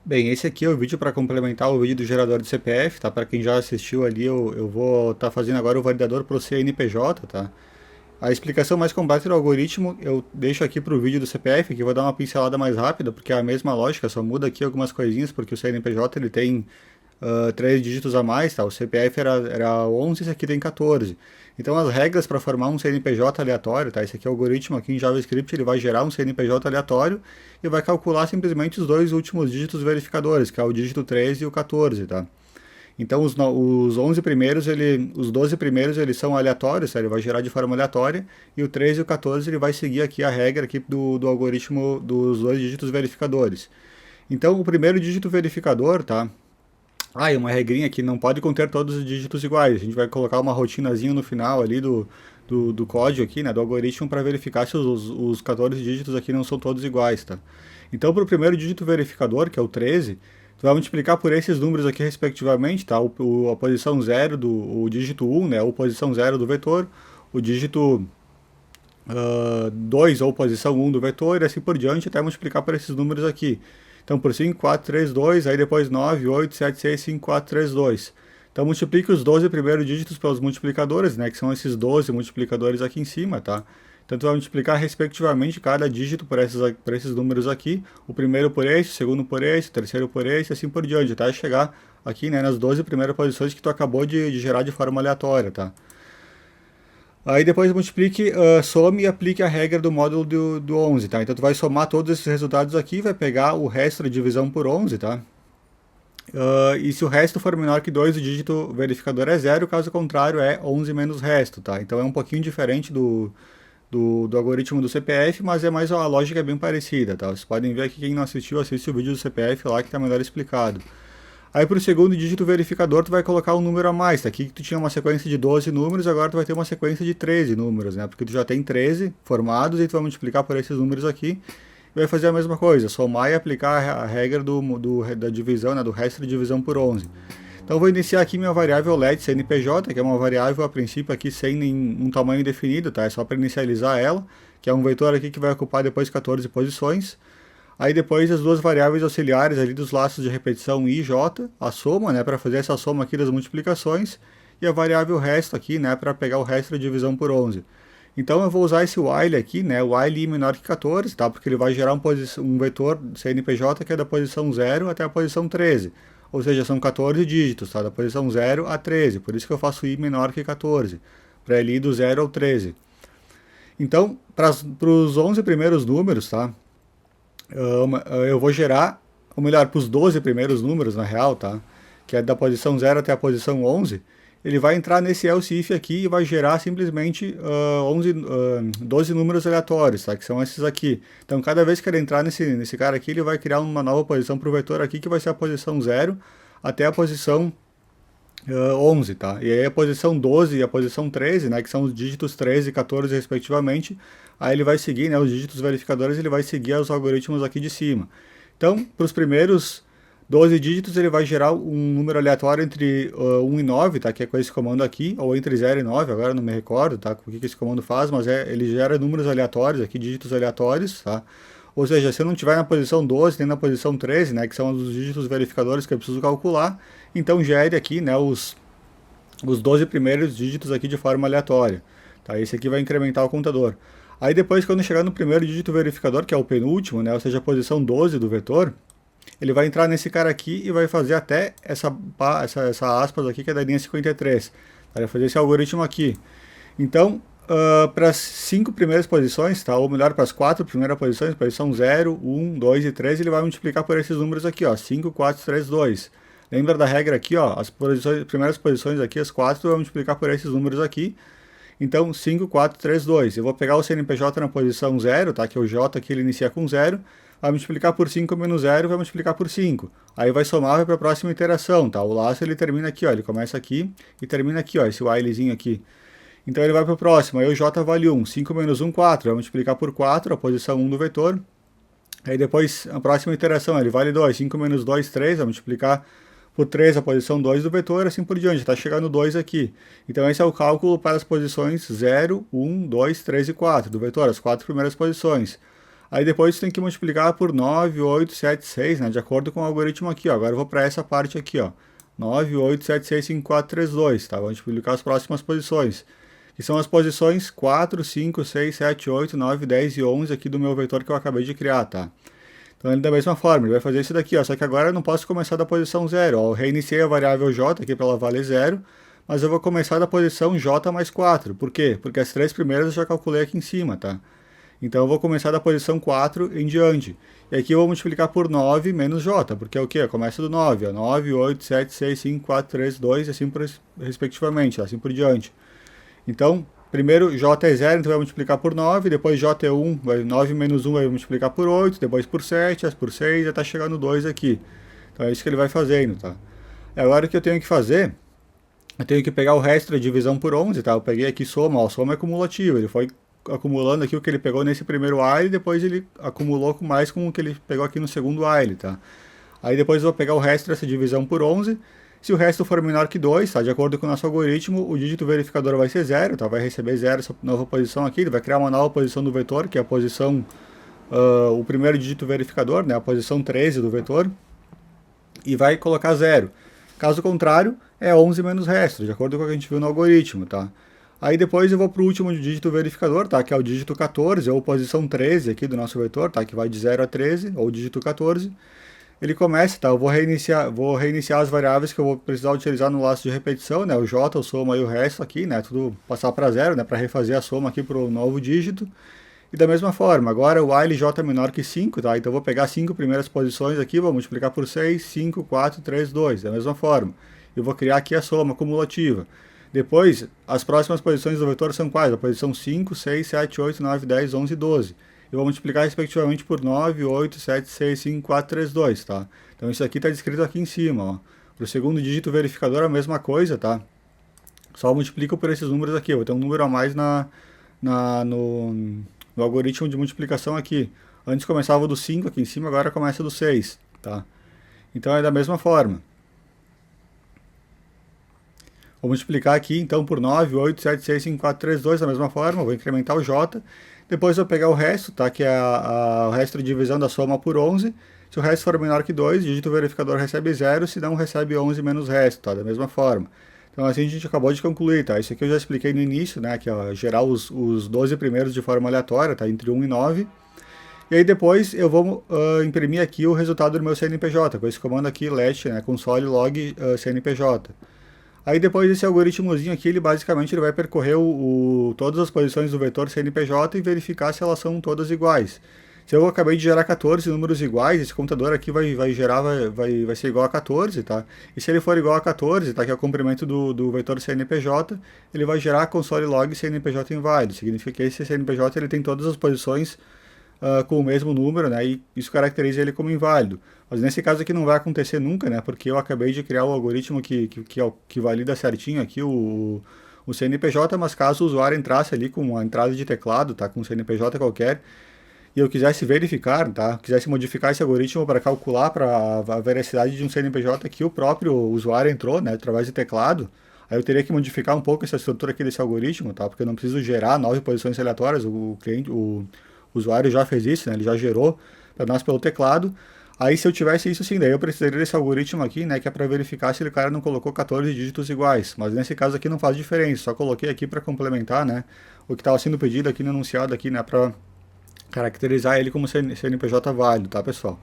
Bem, esse aqui é o vídeo para complementar o vídeo do gerador de CPF, tá? Para quem já assistiu ali, eu vou estar fazendo agora o validador para o CNPJ, tá? A explicação mais completa do algoritmo eu deixo aqui para o vídeo do CPF, que eu vou dar uma pincelada mais rápida, porque é a mesma lógica, só muda aqui algumas coisinhas, porque o CNPJ ele tem 3 dígitos a mais, tá? O CPF era 11, esse aqui tem 14. Então as regras para formar um CNPJ aleatório, tá? Esse aqui é o algoritmo aqui em JavaScript, ele vai gerar um CNPJ aleatório e vai calcular simplesmente os dois últimos dígitos verificadores, que é o dígito 13 e o 14, tá? Então os 11 primeiros, os 12 primeiros eles são aleatórios, tá? Ele vai gerar de forma aleatória, e o 13 e o 14 ele vai seguir aqui a regra aqui do algoritmo dos dois dígitos verificadores. Então o primeiro dígito verificador, tá? E uma regrinha que não pode conter todos os dígitos iguais. A gente vai colocar uma rotinazinha no final ali do código aqui, né, do algoritmo, para verificar se os 14 dígitos aqui não são todos iguais, tá? Então, para o primeiro dígito verificador, que é o 13, tu vai multiplicar por esses números aqui respectivamente, tá? A posição 0 o dígito 1, né, ou posição 0 do vetor, o dígito 2 ou posição 1 do vetor, e assim por diante, até multiplicar por esses números aqui. Então, por 5, 4, 3, 2, aí depois 9, 8, 7, 6, 5, 4, 3, 2. Então, multiplique os 12 primeiros dígitos pelos multiplicadores, né, que são esses 12 multiplicadores aqui em cima, tá? Então, tu vai multiplicar respectivamente cada dígito por esses números aqui, o primeiro por esse, o segundo por esse, o terceiro por esse, assim por diante, até chegar aqui, né, nas 12 primeiras posições que tu acabou de gerar de forma aleatória, tá? Aí depois multiplique, some e aplique a regra do módulo do 11, tá? Então tu vai somar todos esses resultados aqui, vai pegar o resto da divisão por 11, tá? E se o resto for menor que 2, o dígito verificador é zero, caso contrário é 11 menos resto, tá? Então é um pouquinho diferente do algoritmo do CPF, mas a lógica é bem parecida, tá? Vocês podem ver aqui, quem não assistiu, assiste o vídeo do CPF lá que está melhor explicado. Aí para o segundo dígito verificador tu vai colocar um número a mais, tá? Aqui tu tinha uma sequência de 12 números, agora tu vai ter uma sequência de 13 números, né? Porque tu já tem 13 formados e tu vai multiplicar por esses números aqui e vai fazer a mesma coisa, somar e aplicar a regra da divisão, né? Do resto de divisão por 11. Então eu vou iniciar aqui minha variável let CNPJ, que é uma variável a princípio aqui sem nenhum tamanho definido, tá? É só para inicializar ela, que é um vetor aqui que vai ocupar depois 14 posições. Aí depois as duas variáveis auxiliares ali dos laços de repetição i e j, a soma, né, para fazer essa soma aqui das multiplicações, e a variável resto aqui, né, para pegar o resto da divisão por 11. Então eu vou usar esse while aqui, né, o while i menor que 14, tá, porque ele vai gerar um vetor CNPJ que é da posição 0 até a posição 13. Ou seja, são 14 dígitos, tá, da posição 0 a 13, por isso que eu faço i menor que 14, para ele ir do 0 ao 13. Então, para os 11 primeiros números, tá, eu vou gerar, ou melhor, para os 12 primeiros números, na real, tá? Que é da posição 0 até a posição 11, ele vai entrar nesse else if aqui e vai gerar simplesmente 12 números aleatórios, tá? Que são esses aqui. Então, cada vez que ele entrar nesse cara aqui, ele vai criar uma nova posição para o vetor aqui, que vai ser a posição 0 até a posição 11, tá? E aí a posição 12 e a posição 13, né, que são os dígitos 13 e 14 respectivamente, aí ele vai seguir, né, os dígitos verificadores, ele vai seguir os algoritmos aqui de cima. Então, para os primeiros 12 dígitos, ele vai gerar um número aleatório entre 1 e 9, tá, que é com esse comando aqui, ou entre 0 e 9, agora não me recordo, tá, o que esse comando faz, mas ele gera números aleatórios aqui, dígitos aleatórios, tá? Ou seja, se eu não estiver na posição 12 nem na posição 13, né, que são os dígitos verificadores que eu preciso calcular, então gere aqui, né, os 12 primeiros dígitos aqui de forma aleatória. Tá? Esse aqui vai incrementar o contador. Aí depois, quando chegar no primeiro dígito verificador, que é o penúltimo, né, ou seja, a posição 12 do vetor, ele vai entrar nesse cara aqui e vai fazer até essa aspas aqui, que é da linha 53. Vai fazer esse algoritmo aqui. Então, para as 5 primeiras posições, tá? Ou melhor, para as 4 primeiras posições, posição 0, 1, 2 e 3, ele vai multiplicar por esses números aqui, ó, 5, 4, 3, 2. Lembra da regra aqui, ó, as primeiras posições aqui, as 4, vai multiplicar por esses números aqui. Então, 5, 4, 3, 2. Eu vou pegar o CNPJ na posição 0, tá? Que é o J aqui, ele inicia com 0. Vai multiplicar por 5 menos 0, vai multiplicar por 5. Aí vai somar, vai para a próxima iteração, tá? O laço ele termina aqui, ó, ele começa aqui e termina aqui, ó, esse whilezinho aqui. Então ele vai para o próximo, aí o J vale 1, 5 menos 1, 4, vai multiplicar por 4, a posição 1 do vetor. Aí depois, a próxima iteração, ele vale 2, 5 menos 2, 3, vai multiplicar por 3 a posição 2 do vetor, assim por diante, está chegando 2 aqui. Então esse é o cálculo para as posições 0, 1, 2, 3 e 4 do vetor, as 4 primeiras posições. Aí depois você tem que multiplicar por 9876, né, de acordo com o algoritmo aqui, ó. Agora eu vou para essa parte aqui, ó. 98765432, tá? Vamos multiplicar as próximas posições, que são as posições 4, 5, 6, 7, 8, 9, 10 e 11 aqui do meu vetor que eu acabei de criar, tá? Então ele da mesma forma, ele vai fazer isso daqui, ó, só que agora eu não posso começar da posição 0, ó, eu reiniciei a variável j aqui para ela valer 0, mas eu vou começar da posição j mais 4, por quê? Porque as três primeiras eu já calculei aqui em cima, tá? Então eu vou começar da posição 4 em diante, e aqui eu vou multiplicar por 9 menos j, porque é o quê? Começa do 9, ó, 9, 8, 7, 6, 5, 4, 3, 2, e assim respectivamente, assim por diante. Então, primeiro j é 0, então vai multiplicar por 9, depois j é 1, 9 menos 1 vai multiplicar por 8, depois por 7, por 6, já está chegando no 2 aqui. Então é isso que ele vai fazendo, tá? E agora o que eu tenho que fazer, eu tenho que pegar o resto da divisão por 11, tá? Eu peguei aqui soma, ó, soma é cumulativa, ele foi acumulando aqui o que ele pegou nesse primeiro while, e depois ele acumulou com mais com o que ele pegou aqui no segundo while, tá? Aí depois eu vou pegar o resto dessa divisão por 11, se o resto for menor que 2, tá? De acordo com o nosso algoritmo, o dígito verificador vai ser 0, tá? Vai receber 0 essa nova posição aqui, ele vai criar uma nova posição do vetor, que é a posição, o primeiro dígito verificador, né? A posição 13 do vetor, e vai colocar 0. Caso contrário, é 11 menos resto, de acordo com o que a gente viu no algoritmo, tá? Aí depois eu vou para o último dígito verificador, tá? Que é o dígito 14, ou posição 13 aqui do nosso vetor, tá? Que vai de 0 a 13, ou dígito 14. Ele começa, tá? Eu vou reiniciar as variáveis que eu vou precisar utilizar no laço de repetição, né? O j, o soma e o resto aqui, né? Tudo passar para 0, né? Para refazer a soma aqui para o novo dígito. E da mesma forma, agora o while j é menor que 5, tá? Então eu vou pegar as 5 primeiras posições aqui, vou multiplicar por 6, 5, 4, 3, 2, da mesma forma. Eu vou criar aqui a soma cumulativa. Depois, as próximas posições do vetor são quais? A posição 5, 6, 7, 8, 9, 10, 11 e 12. Eu vou multiplicar respectivamente por 9, 8, 7, 6, 5, 4, 3, 2, tá? Então isso aqui está descrito aqui em cima, ó. Para o segundo dígito verificador a mesma coisa, tá? Só multiplico por esses números aqui, eu vou ter um número a mais no algoritmo de multiplicação aqui. Antes começava do 5 aqui em cima, agora começa do 6, tá? Então é da mesma forma. Vou multiplicar aqui então por 9, 8, 7, 6, 5, 4, 3, 2, da mesma forma, vou incrementar o j. Depois eu vou pegar o resto, tá? Que é o resto de divisão da soma por 11. Se o resto for menor que 2, o dígito verificador recebe 0, se não recebe 11 menos resto, tá? Da mesma forma. Então assim a gente acabou de concluir, tá? Isso aqui eu já expliquei no início, né? Que é gerar os 12 primeiros de forma aleatória, tá? Entre 1 e 9. E aí depois eu vou imprimir aqui o resultado do meu CNPJ, com esse comando aqui, let, né? Console log CNPJ. Aí depois desse algoritmozinho aqui, ele basicamente vai percorrer todas as posições do vetor CNPJ e verificar se elas são todas iguais. Se eu acabei de gerar 14 números iguais, esse computador aqui vai ser igual a 14, tá? E se ele for igual a 14, tá? Que é o comprimento do vetor CNPJ, ele vai gerar console log CNPJ inválido. Significa que esse CNPJ ele tem todas as posições com o mesmo número, né? E isso caracteriza ele como inválido. Mas nesse caso aqui não vai acontecer nunca, né? Porque eu acabei de criar o algoritmo que valida certinho aqui o CNPJ, mas caso o usuário entrasse ali com uma entrada de teclado, tá? Com um CNPJ qualquer, e eu quisesse verificar, tá? Quisesse modificar esse algoritmo para calcular para a veracidade de um CNPJ que o próprio usuário entrou, né? Através de teclado, aí eu teria que modificar um pouco essa estrutura aqui desse algoritmo, tá? Porque eu não preciso gerar 9 posições aleatórias, o usuário já fez isso, né? Ele já gerou para nós pelo teclado. Aí se eu tivesse isso sim, daí eu precisaria desse algoritmo aqui, né, que é para verificar se o cara não colocou 14 dígitos iguais. Mas nesse caso aqui não faz diferença, só coloquei aqui para complementar, né, o que estava sendo pedido aqui no enunciado aqui, né, para caracterizar ele como CNPJ válido, tá, pessoal?